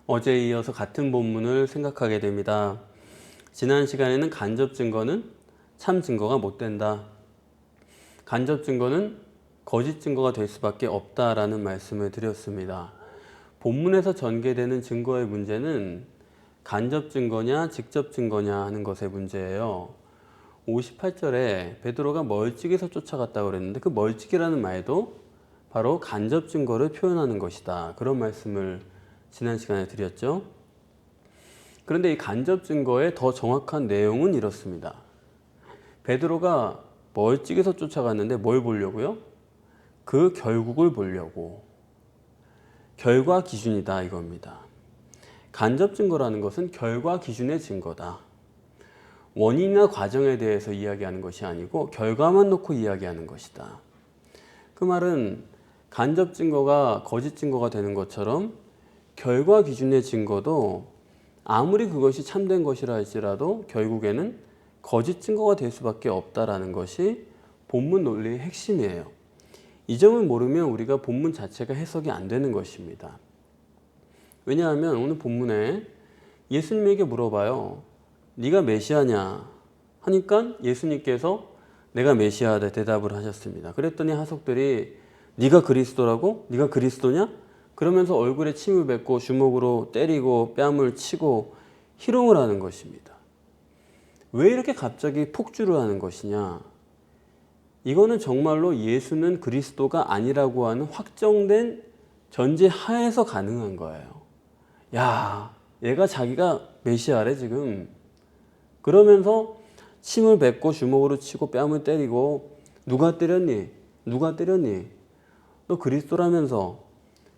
어제에 이어서 같은 본문을 생각하게 됩니다. 지난 시간에는 간접 증거는 참 증거가 못 된다. 간접 증거는 거짓 증거가 될 수밖에 없다라는 말씀을 드렸습니다. 본문에서 전개되는 증거의 문제는 간접 증거냐 직접 증거냐 하는 것의 문제예요. 58절에 베드로가 멀찍이서 쫓아갔다고 그랬는데 그 멀찍이라는 말도 바로 간접 증거를 표현하는 것이다. 그런 말씀을 지난 시간에 드렸죠. 그런데 이 간접 증거의 더 정확한 내용은 이렇습니다. 베드로가 멀찍이서 쫓아갔는데 뭘 보려고요? 그 결국을 보려고. 결과 기준이다 이겁니다. 간접 증거라는 것은 결과 기준의 증거다. 원인이나 과정에 대해서 이야기하는 것이 아니고 결과만 놓고 이야기하는 것이다. 그 말은 간접 증거가 거짓 증거가 되는 것처럼 결과 기준의 증거도 아무리 그것이 참된 것이라 할지라도 결국에는 거짓 증거가 될 수밖에 없다라는 것이 본문 논리의 핵심이에요. 이 점을 모르면 우리가 본문 자체가 해석이 안 되는 것입니다. 왜냐하면 오늘 본문에 예수님에게 물어봐요. 네가 메시아냐? 하니까 예수님께서 내가 메시아다 대답을 하셨습니다. 그랬더니 하석들이 네가 그리스도라고? 네가 그리스도냐? 그러면서 얼굴에 침을 뱉고 주먹으로 때리고 뺨을 치고 희롱을 하는 것입니다. 왜 이렇게 갑자기 폭주를 하는 것이냐? 이거는 정말로 예수는 그리스도가 아니라고 하는 확정된 전제 하에서 가능한 거예요. 야, 얘가 자기가 메시아래 지금. 그러면서 침을 뱉고 주먹으로 치고 뺨을 때리고 누가 때렸니? 누가 때렸니? 너 그리스도라면서.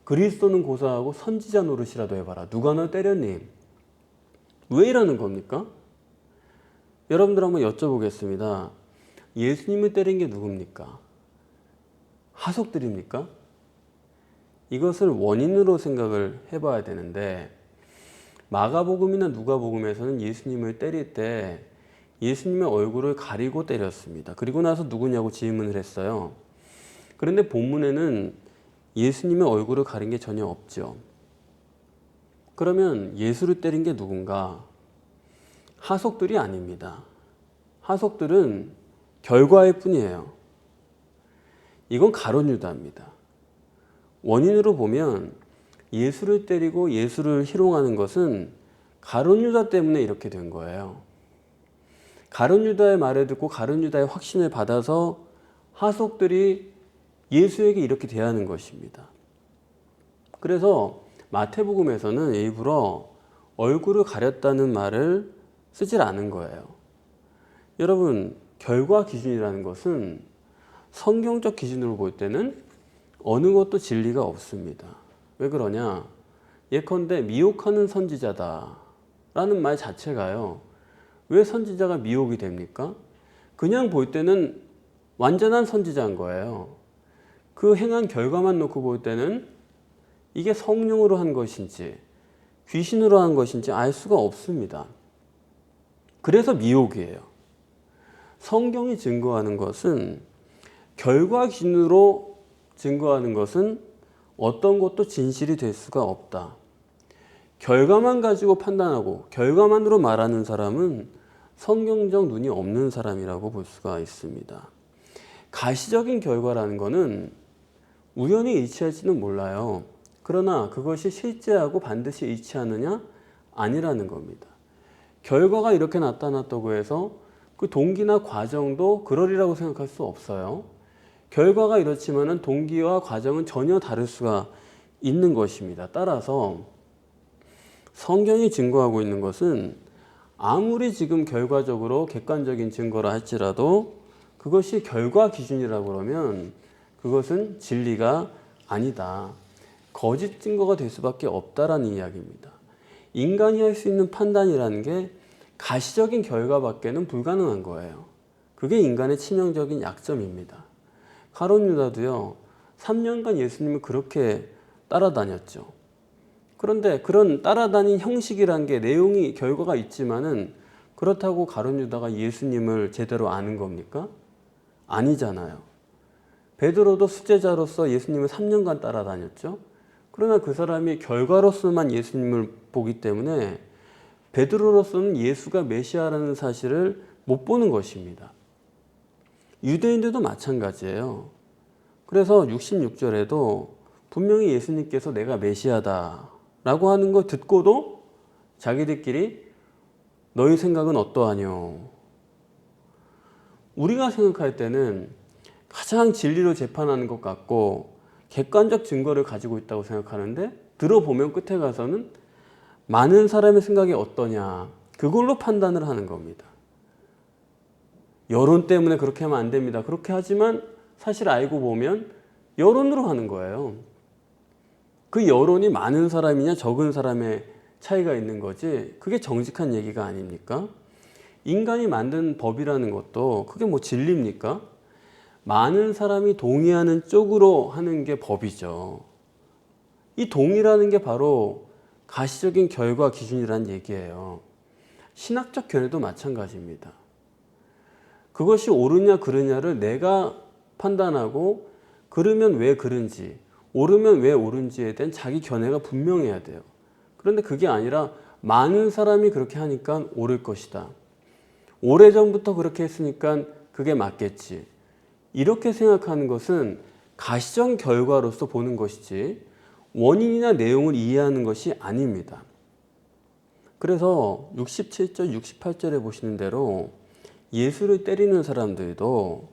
그리스도는 고사하고 선지자 노릇이라도 해봐라. 누가 널 때렸니? 왜 이러는 겁니까? 여러분들 한번 여쭤보겠습니다. 예수님을 때린 게 누굽니까? 하속들입니까? 이것을 원인으로 생각을 해봐야 되는데 마가복음이나 누가복음에서는 예수님을 때릴 때 예수님의 얼굴을 가리고 때렸습니다. 그리고 나서 누구냐고 질문을 했어요. 그런데 본문에는 예수님의 얼굴을 가린 게 전혀 없죠. 그러면 예수를 때린 게 누군가? 하속들이 아닙니다. 하속들은 결과일 뿐이에요. 이건 가룟 유다입니다. 원인으로 보면 예수를 때리고 예수를 희롱하는 것은 가룟 유다 때문에 이렇게 된 거예요. 가룟 유다의 말을 듣고 가룟 유다의 확신을 받아서 하속들이 예수에게 이렇게 대하는 것입니다. 그래서 마태복음에서는 일부러 얼굴을 가렸다는 말을 쓰질 않은 거예요. 여러분, 결과 기준이라는 것은 성경적 기준으로 볼 때는 어느 것도 진리가 없습니다. 왜 그러냐? 예컨대 미혹하는 선지자다 라는 말 자체가요. 왜 선지자가 미혹이 됩니까? 그냥 볼 때는 완전한 선지자인 거예요. 그 행한 결과만 놓고 볼 때는 이게 성령으로 한 것인지 귀신으로 한 것인지 알 수가 없습니다. 그래서 미혹이에요. 성경이 증거하는 것은 결과 기준으로 증거하는 것은 어떤 것도 진실이 될 수가 없다. 결과만 가지고 판단하고 결과만으로 말하는 사람은 성경적 눈이 없는 사람이라고 볼 수가 있습니다. 가시적인 결과라는 것은 우연히 일치할지는 몰라요. 그러나 그것이 실제하고 반드시 일치하느냐? 아니라는 겁니다. 결과가 이렇게 나타났다고 해서 그 동기나 과정도 그러리라고 생각할 수 없어요. 결과가 이렇지만은 동기와 과정은 전혀 다를 수가 있는 것입니다. 따라서 성경이 증거하고 있는 것은 아무리 지금 결과적으로 객관적인 증거라 할지라도 그것이 결과 기준이라고 그러면 그것은 진리가 아니다. 거짓 증거가 될 수밖에 없다라는 이야기입니다. 인간이 할 수 있는 판단이라는 게 가시적인 결과밖에는 불가능한 거예요. 그게 인간의 치명적인 약점입니다. 가룟 유다도요, 3년간 예수님을 그렇게 따라다녔죠. 그런데 그런 따라다닌 형식이란 게 내용이 결과가 있지만은 그렇다고 가룟 유다가 예수님을 제대로 아는 겁니까? 아니잖아요. 베드로도 수제자로서 예수님을 3년간 따라다녔죠. 그러나 그 사람이 결과로서만 예수님을 보기 때문에 베드로로서는 예수가 메시아라는 사실을 못 보는 것입니다. 유대인들도 마찬가지예요. 그래서 66절에도 분명히 예수님께서 내가 메시아다 라고 하는 거 듣고도 자기들끼리 너희 생각은 어떠하뇨? 우리가 생각할 때는 가장 진리로 재판하는 것 같고 객관적 증거를 가지고 있다고 생각하는데 들어보면 끝에 가서는 많은 사람의 생각이 어떠냐 그걸로 판단을 하는 겁니다. 여론 때문에 그렇게 하면 안 됩니다. 그렇게 하지만 사실 알고 보면 여론으로 하는 거예요. 그 여론이 많은 사람이냐 적은 사람의 차이가 있는 거지 그게 정직한 얘기가 아닙니까? 인간이 만든 법이라는 것도 그게 뭐 진리입니까? 많은 사람이 동의하는 쪽으로 하는 게 법이죠. 이 동의라는 게 바로 가시적인 결과 기준이라는 얘기예요. 신학적 견해도 마찬가지입니다. 그것이 옳으냐 그르냐를 내가 판단하고 그러면 왜 그른지 옳으면 왜 옳은지에 대한 자기 견해가 분명해야 돼요. 그런데 그게 아니라 많은 사람이 그렇게 하니까 옳을 것이다. 오래전부터 그렇게 했으니까 그게 맞겠지. 이렇게 생각하는 것은 가시적 결과로서 보는 것이지 원인이나 내용을 이해하는 것이 아닙니다. 그래서 67절, 68절에 보시는 대로 예수를 때리는 사람들도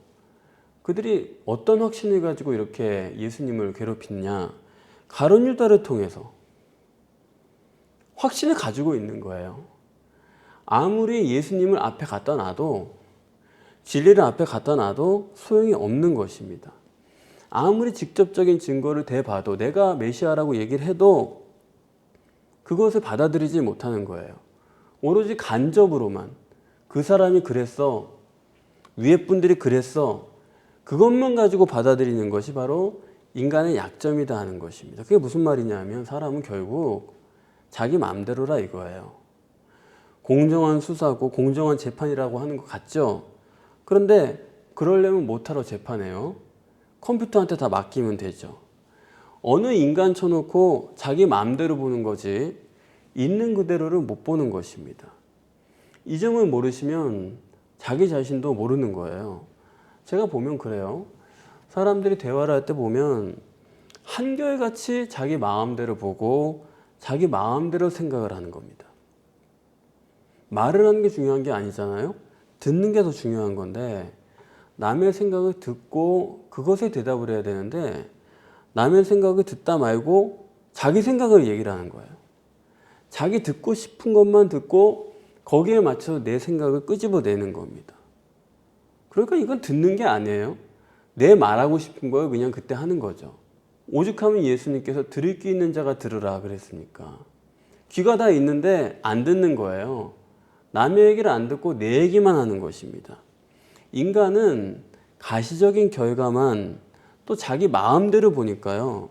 그들이 어떤 확신을 가지고 이렇게 예수님을 괴롭히느냐 가룟 유다를 통해서 확신을 가지고 있는 거예요. 아무리 예수님을 앞에 갖다 놔도 진리를 앞에 갖다 놔도 소용이 없는 것입니다. 아무리 직접적인 증거를 대봐도 내가 메시아라고 얘기를 해도 그것을 받아들이지 못하는 거예요. 오로지 간접으로만 그 사람이 그랬어, 위에 분들이 그랬어, 그것만 가지고 받아들이는 것이 바로 인간의 약점이다 하는 것입니다. 그게 무슨 말이냐 하면 사람은 결국 자기 마음대로라 이거예요. 공정한 수사고 공정한 재판이라고 하는 것 같죠? 그런데 그러려면 못하러 재판해요. 컴퓨터한테 다 맡기면 되죠. 어느 인간 쳐놓고 자기 마음대로 보는 거지 있는 그대로를 못 보는 것입니다. 이 점을 모르시면 자기 자신도 모르는 거예요. 제가 보면 그래요. 사람들이 대화를 할 때 보면 한결같이 자기 마음대로 보고 자기 마음대로 생각을 하는 겁니다. 말을 하는 게 중요한 게 아니잖아요. 듣는 게 더 중요한 건데 남의 생각을 듣고 그것에 대답을 해야 되는데 남의 생각을 듣다 말고 자기 생각을 얘기를 하는 거예요. 자기 듣고 싶은 것만 듣고 거기에 맞춰서 내 생각을 끄집어내는 겁니다. 그러니까 이건 듣는 게 아니에요. 내 말하고 싶은 걸 그냥 그때 하는 거죠. 오죽하면 예수님께서 들을 귀 있는 자가 들으라 그랬으니까. 귀가 다 있는데 안 듣는 거예요. 남의 얘기를 안 듣고 내 얘기만 하는 것입니다. 인간은 가시적인 결과만 또 자기 마음대로 보니까요.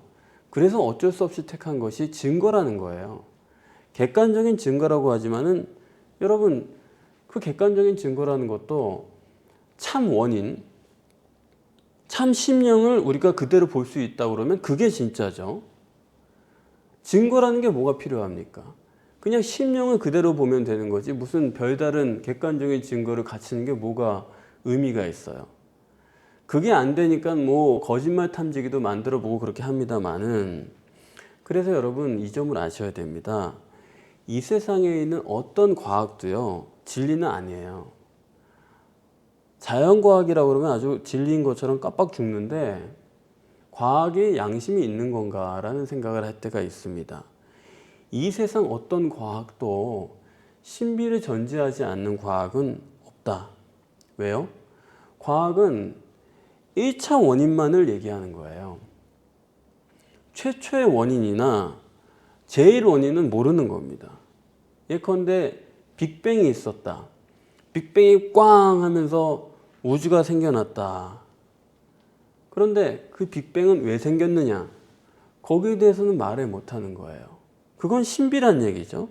그래서 어쩔 수 없이 택한 것이 증거라는 거예요. 객관적인 증거라고 하지만은 여러분 그 객관적인 증거라는 것도 참 원인, 참 심령을 우리가 그대로 볼 수 있다고 그러면 그게 진짜죠. 증거라는 게 뭐가 필요합니까? 그냥 심령을 그대로 보면 되는 거지 무슨 별다른 객관적인 증거를 갖추는 게 뭐가 의미가 있어요. 그게 안 되니까 뭐 거짓말 탐지기도 만들어 보고 그렇게 합니다만은 그래서 여러분 이 점을 아셔야 됩니다. 이 세상에 있는 어떤 과학도요 진리는 아니에요. 자연과학이라고 그러면 아주 진리인 것처럼 깜빡 죽는데 과학에 양심이 있는 건가 라는 생각을 할 때가 있습니다. 이 세상 어떤 과학도 신비를 전제하지 않는 과학은 없다. 왜요? 과학은 1차 원인만을 얘기하는 거예요. 최초의 원인이나 제일 원인은 모르는 겁니다. 예컨대 빅뱅이 있었다. 빅뱅이 꽝 하면서 우주가 생겨났다. 그런데 그 빅뱅은 왜 생겼느냐? 거기에 대해서는 말을 못하는 거예요. 그건 신비란 얘기죠.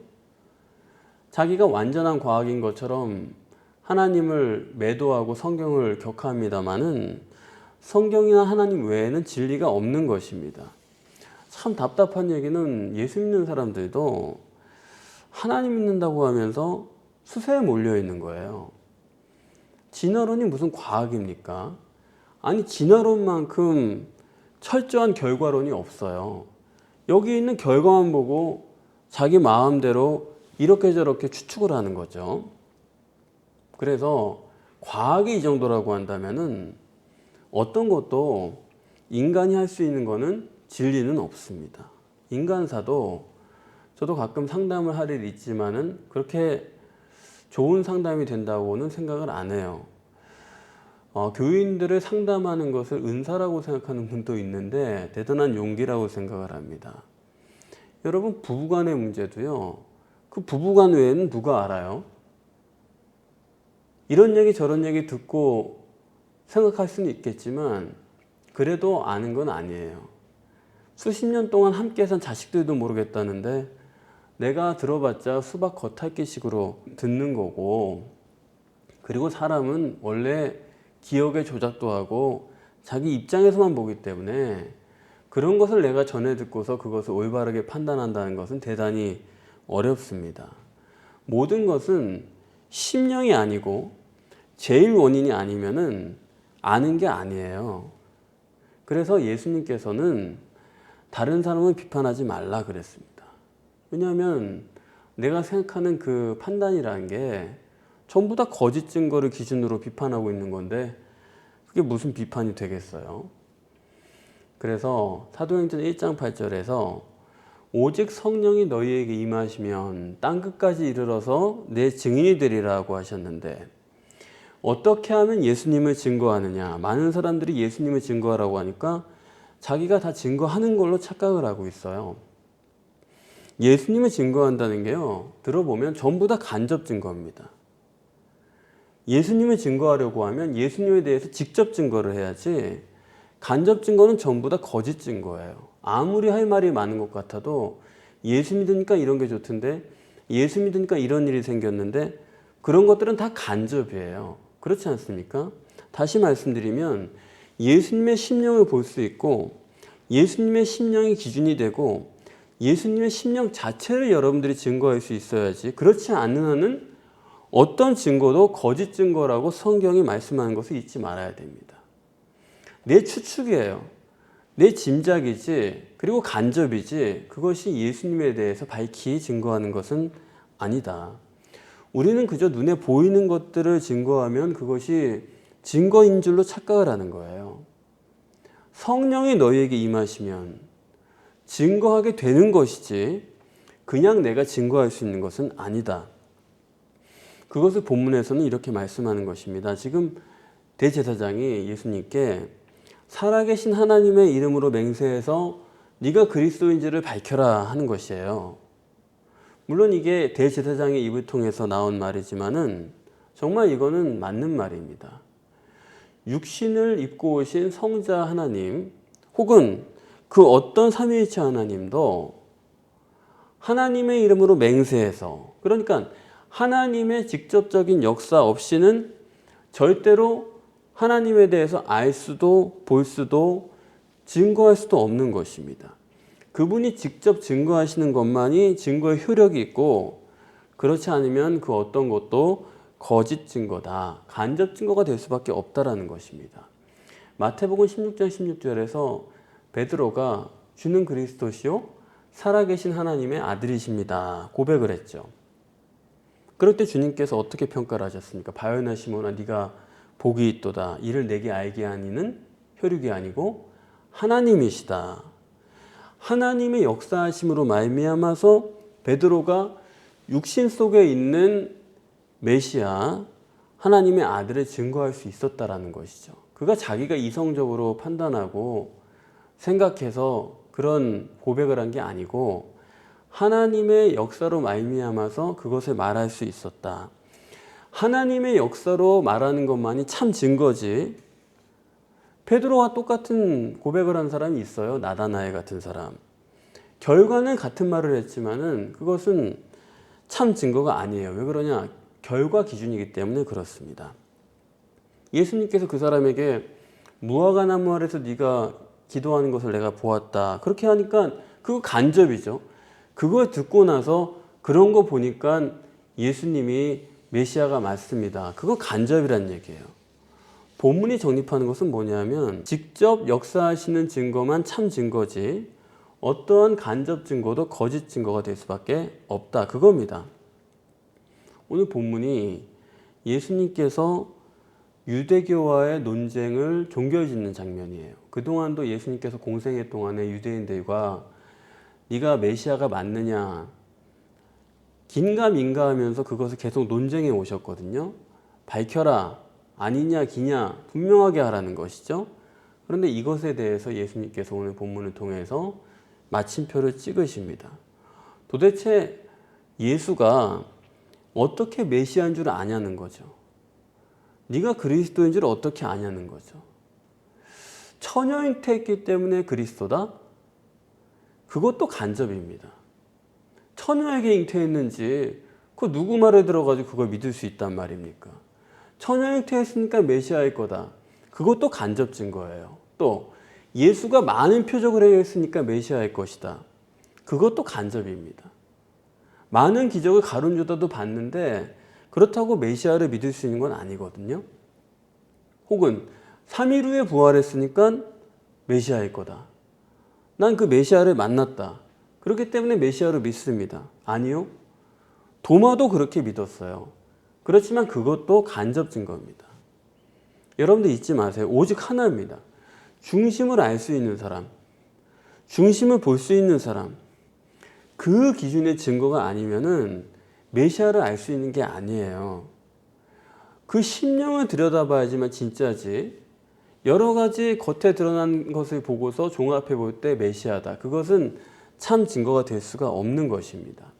자기가 완전한 과학인 것처럼 하나님을 매도하고 성경을 격하합니다마는 성경이나 하나님 외에는 진리가 없는 것입니다. 참 답답한 얘기는 예수 믿는 사람들도 하나님 믿는다고 하면서 수세에 몰려 있는 거예요. 진화론이 무슨 과학입니까? 아니, 진화론만큼 철저한 결과론이 없어요. 여기 있는 결과만 보고 자기 마음대로 이렇게 저렇게 추측을 하는 거죠. 그래서 과학이 이 정도라고 한다면은 어떤 것도 인간이 할 수 있는 거는 진리는 없습니다. 인간사도 저도 가끔 상담을 할 일이 있지만은 그렇게 좋은 상담이 된다고는 생각을 안 해요. 교인들을 상담하는 것을 은사라고 생각하는 분도 있는데 대단한 용기라고 생각을 합니다. 여러분, 부부간의 문제도요, 그 부부간 외에는 누가 알아요? 이런 얘기 저런 얘기 듣고 생각할 수는 있겠지만 그래도 아는 건 아니에요. 수십 년 동안 함께 산 자식들도 모르겠다는데 내가 들어봤자 수박 겉핥기식으로 듣는 거고, 그리고 사람은 원래 기억의 조작도 하고 자기 입장에서만 보기 때문에 그런 것을 내가 전해 듣고서 그것을 올바르게 판단한다는 것은 대단히 어렵습니다. 모든 것은 심령이 아니고 제일 원인이 아니면은 아는 게 아니에요. 그래서 예수님께서는 다른 사람을 비판하지 말라 그랬습니다. 왜냐하면 내가 생각하는 그 판단이라는 게 전부 다 거짓 증거를 기준으로 비판하고 있는 건데 그게 무슨 비판이 되겠어요? 그래서 사도행전 1장 8절에서 오직 성령이 너희에게 임하시면 땅끝까지 이르러서 내 증인이 되리라고 하셨는데, 어떻게 하면 예수님을 증거하느냐? 많은 사람들이 예수님을 증거하라고 하니까 자기가 다 증거하는 걸로 착각을 하고 있어요. 예수님을 증거한다는 게요, 들어보면 전부 다 간접 증거입니다. 예수님을 증거하려고 하면 예수님에 대해서 직접 증거를 해야지, 간접 증거는 전부 다 거짓 증거예요. 아무리 할 말이 많은 것 같아도 예수 믿으니까 이런 게 좋던데, 예수 믿으니까 이런 일이 생겼는데, 그런 것들은 다 간접이에요. 그렇지 않습니까? 다시 말씀드리면 예수님의 심령을 볼 수 있고 예수님의 심령이 기준이 되고 예수님의 심령 자체를 여러분들이 증거할 수 있어야지, 그렇지 않는 한은 어떤 증거도 거짓 증거라고 성경이 말씀하는 것을 잊지 말아야 됩니다. 내 추측이에요. 내 짐작이지, 그리고 간접이지, 그것이 예수님에 대해서 밝히 증거하는 것은 아니다. 우리는 그저 눈에 보이는 것들을 증거하면 그것이 증거인 줄로 착각을 하는 거예요. 성령이 너희에게 임하시면 증거하게 되는 것이지 그냥 내가 증거할 수 있는 것은 아니다. 그것을 본문에서는 이렇게 말씀하는 것입니다. 지금 대제사장이 예수님께 살아계신 하나님의 이름으로 맹세해서 네가 그리스도인지를 밝혀라 하는 것이에요. 물론 이게 대제사장의 입을 통해서 나온 말이지만은 정말 이거는 맞는 말입니다. 육신을 입고 오신 성자 하나님, 혹은 그 어떤 삼위일체 하나님도 하나님의 이름으로 맹세해서, 그러니까 하나님의 직접적인 역사 없이는 절대로 하나님에 대해서 알 수도 볼 수도 증거할 수도 없는 것입니다. 그분이 직접 증거하시는 것만이 증거의 효력이 있고, 그렇지 않으면 그 어떤 것도 거짓 증거다, 간접 증거가 될 수밖에 없다라는 것입니다. 마태복음 16장 16절에서 베드로가 주는 그리스도시요 살아계신 하나님의 아들이십니다 고백을 했죠. 그럴 때 주님께서 어떻게 평가를 하셨습니까? 바요나 시몬아, 네가 복이 있도다. 이를 내게 알게 한 이는 혈육이 아니고 하나님이시다. 하나님의 역사하심으로 말미암아서 베드로가 육신 속에 있는 메시아, 하나님의 아들을 증거할 수 있었다라는 것이죠. 그가 자기가 이성적으로 판단하고 생각해서 그런 고백을 한 게 아니고 하나님의 역사로 말미암아서 그것을 말할 수 있었다. 하나님의 역사로 말하는 것만이 참 증거지. 베드로와 똑같은 고백을 한 사람이 있어요. 나다나엘 같은 사람. 결과는 같은 말을 했지만은 그것은 참 증거가 아니에요. 왜 그러냐? 결과 기준이기 때문에 그렇습니다. 예수님께서 그 사람에게 무화과 나무 아래서 네가 기도하는 것을 내가 보았다. 그렇게 하니까 그거 간접이죠. 그걸 듣고 나서 그런 거 보니까 예수님이 메시아가 맞습니다. 그거 간접이란 얘기예요. 본문이 정립하는 것은 뭐냐면 직접 역사하시는 증거만 참 증거지 어떠한 간접 증거도 거짓 증거가 될 수밖에 없다. 그겁니다. 오늘 본문이 예수님께서 유대교와의 논쟁을 종결짓는 장면이에요. 그동안도 예수님께서 공생애 동안에 유대인들과 네가 메시아가 맞느냐 긴가민가 하면서 그것을 계속 논쟁해 오셨거든요. 밝혀라. 아니냐 기냐 분명하게 하라는 것이죠. 그런데 이것에 대해서 예수님께서 오늘 본문을 통해서 마침표를 찍으십니다. 도대체 예수가 어떻게 메시아인 줄 아냐는 거죠. 네가 그리스도인 줄 어떻게 아냐는 거죠. 처녀 잉태했기 때문에 그리스도다? 그것도 간접입니다. 처녀에게 잉태했는지 그 누구 말에 들어가지고 그걸 믿을 수 있단 말입니까? 처녀 잉태했으니까 메시아일 거다. 그것도 간접 증거예요. 또 예수가 많은 표적을 행했으니까 메시아일 것이다. 그것도 간접입니다. 많은 기적을 가룟 유다도 봤는데 그렇다고 메시아를 믿을 수 있는 건 아니거든요. 혹은 3일 후에 부활했으니까 메시아일 거다. 난 그 메시아를 만났다. 그렇기 때문에 메시아를 믿습니다. 아니요. 도마도 그렇게 믿었어요. 그렇지만 그것도 간접 증거입니다. 여러분들 잊지 마세요. 오직 하나입니다. 중심을 알 수 있는 사람, 중심을 볼 수 있는 사람, 그 기준의 증거가 아니면은 메시아를 알 수 있는 게 아니에요. 그 심령을 들여다봐야지만 진짜지. 여러 가지 겉에 드러난 것을 보고서 종합해 볼 때 메시아다. 그것은 참 증거가 될 수가 없는 것입니다.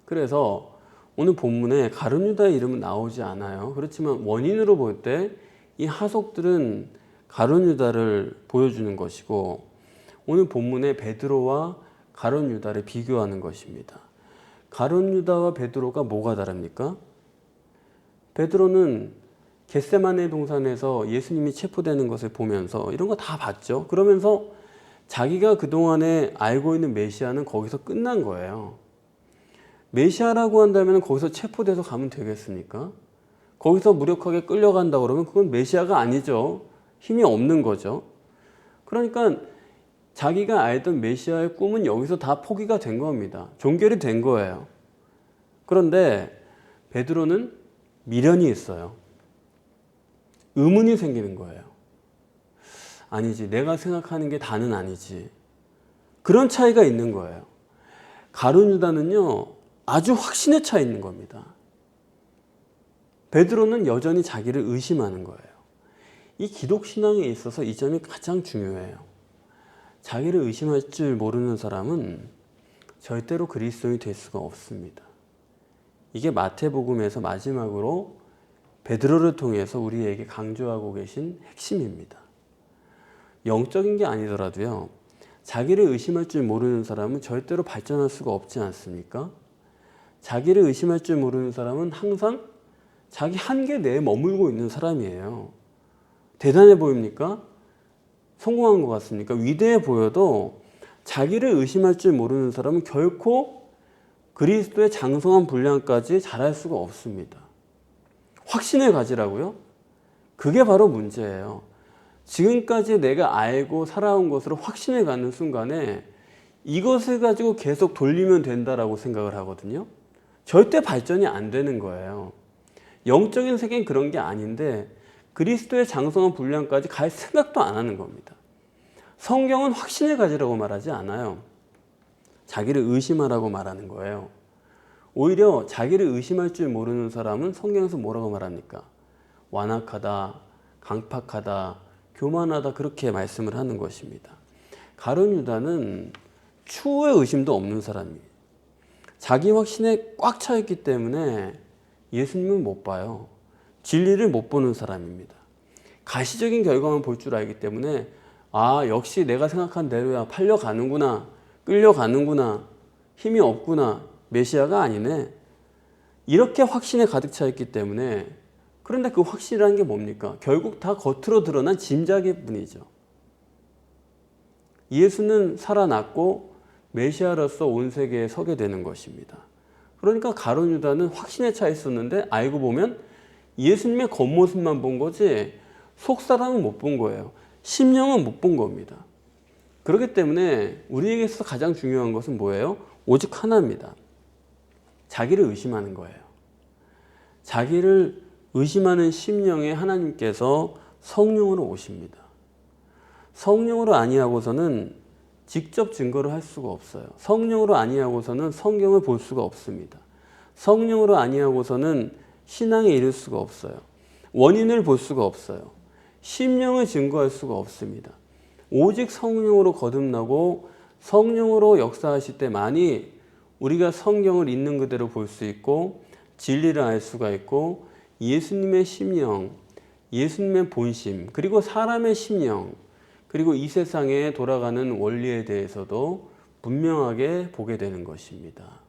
그래서 오늘 본문에 가룟 유다의 이름은 나오지 않아요. 그렇지만 원인으로 볼 때 이 하속들은 가룟 유다를 보여주는 것이고 오늘 본문에 베드로와 가룟 유다를 비교하는 것입니다. 가룟 유다와 베드로가 뭐가 다릅니까? 베드로는 겟세마네 동산에서 예수님이 체포되는 것을 보면서 이런 거 다 봤죠. 그러면서 자기가 그동안에 알고 있는 메시아는 거기서 끝난 거예요. 메시아라고 한다면 거기서 체포돼서 가면 되겠습니까? 거기서 무력하게 끌려간다 그러면 그건 메시아가 아니죠. 힘이 없는 거죠. 그러니까 자기가 알던 메시아의 꿈은 여기서 다 포기가 된 겁니다. 종결이 된 거예요. 그런데 베드로는 미련이 있어요. 의문이 생기는 거예요. 아니지, 내가 생각하는 게 다는 아니지. 그런 차이가 있는 거예요. 가룟 유다는요 아주 확신에 차 있는 겁니다. 베드로는 여전히 자기를 의심하는 거예요. 이 기독신앙에 있어서 이 점이 가장 중요해요. 자기를 의심할 줄 모르는 사람은 절대로 그리스도인이 될 수가 없습니다. 이게 마태복음에서 마지막으로 베드로를 통해서 우리에게 강조하고 계신 핵심입니다. 영적인 게 아니더라도요. 자기를 의심할 줄 모르는 사람은 절대로 발전할 수가 없지 않습니까? 자기를 의심할 줄 모르는 사람은 항상 자기 한계 내에 머물고 있는 사람이에요. 대단해 보입니까? 성공한 것 같습니까? 위대해 보여도 자기를 의심할 줄 모르는 사람은 결코 그리스도의 장성한 분량까지 잘할 수가 없습니다. 확신을 가지라고요? 그게 바로 문제예요. 지금까지 내가 알고 살아온 것으로 확신을 갖는 순간에 이것을 가지고 계속 돌리면 된다라고 생각을 하거든요. 절대 발전이 안 되는 거예요. 영적인 세계는 그런 게 아닌데 그리스도의 장성한 분량까지 갈 생각도 안 하는 겁니다. 성경은 확신을 가지라고 말하지 않아요. 자기를 의심하라고 말하는 거예요. 오히려 자기를 의심할 줄 모르는 사람은 성경에서 뭐라고 말합니까? 완악하다, 강팍하다, 교만하다 그렇게 말씀을 하는 것입니다. 가룟 유다는 추후의 의심도 없는 사람이에요. 자기 확신에 꽉 차 있기 때문에 예수님은 못 봐요. 진리를 못 보는 사람입니다. 가시적인 결과만 볼 줄 알기 때문에 아 역시 내가 생각한 대로야 팔려가는구나 끌려가는구나 힘이 없구나 메시아가 아니네 이렇게 확신에 가득 차 있기 때문에 그런데 그 확신이라는 게 뭡니까? 결국 다 겉으로 드러난 짐작일 뿐이죠. 예수는 살아났고 메시아로서 온 세계에 서게 되는 것입니다. 그러니까 가룟 유다는 확신에 차 있었는데 알고 보면 예수님의 겉모습만 본 거지 속사람은 못 본 거예요. 심령은 못 본 겁니다. 그렇기 때문에 우리에게 있어서 가장 중요한 것은 뭐예요? 오직 하나입니다. 자기를 의심하는 거예요. 자기를 의심하는 심령에 하나님께서 성령으로 오십니다. 성령으로 아니하고서는 직접 증거를 할 수가 없어요. 성령으로 아니하고서는 성경을 볼 수가 없습니다. 성령으로 아니하고서는 신앙에 이를 수가 없어요. 원인을 볼 수가 없어요. 심령을 증거할 수가 없습니다. 오직 성령으로 거듭나고 성령으로 역사하실 때만이 우리가 성경을 있는 그대로 볼 수 있고 진리를 알 수가 있고 예수님의 심령, 예수님의 본심, 그리고 사람의 심령, 그리고 이 세상에 돌아가는 원리에 대해서도 분명하게 보게 되는 것입니다.